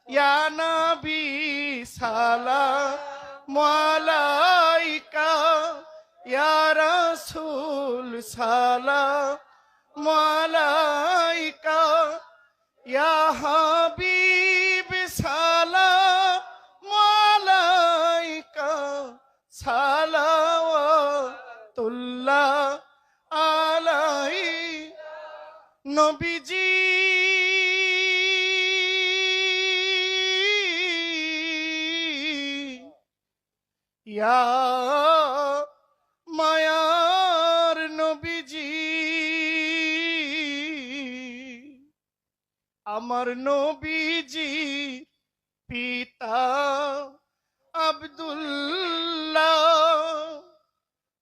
ইয়া নবী সালাম আলাইকা, ইয়া রাসূল সালাম আলাইকা, ইয়া হাবিব সালাম আলাইকা, সালাওয়াতুল্লাহ আলাই নবীজি। ইয়া মায়ার নবীজি, আমার নবীজি পিতা আব্দুল্লাহ,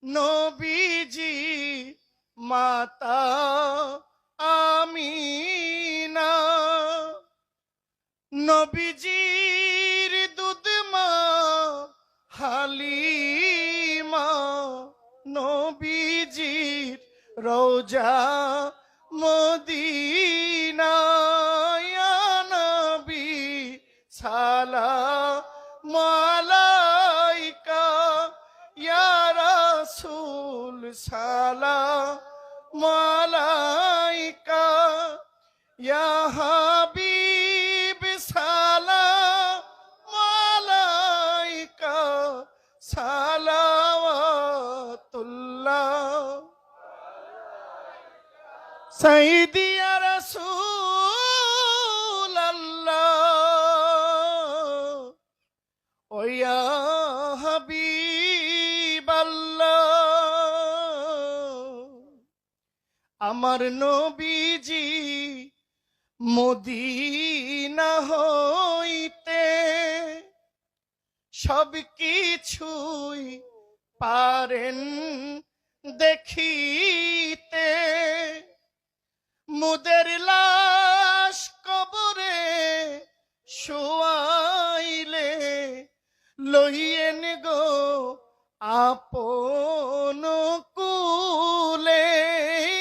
নবীজি মাতা আমিনা, নবীজির দুধ মা হালিমা, নবীজির রওজা মদিনা, ইয়া নবী সালাম আলাইকা, ইয়া রাসূল সালাম আলাইকা, ইয়া হাবিব সালাম আলাইকা, সালাওয়াতুল্লাহ সাইয়্যিদি ইয়া রাসূলাল্লাহ, ও ইয়া হাবিবাল্লাহ। আমার নবীজি মদিনা হইতে সব কিছুই পারেন দেখিতে, মুদের লাশ কবরে শোয়াইলে লইয়েন গো আপন কুলে,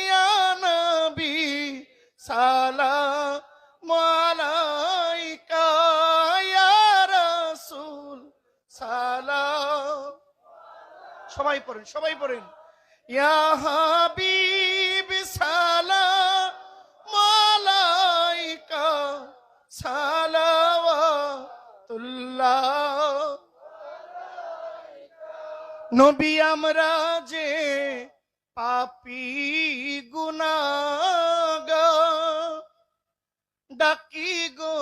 ইয়া নবী সালাম আলাইকা, ইয়া রাসূল সালাম। সবাই পড়েন, সবাই পড়েন। ইয়া হাবিব সালাম আলাইকা, সালাওয়াতুল্লাহ। নবী আমরা যে পাপী গুনাহগার, ডাকি গো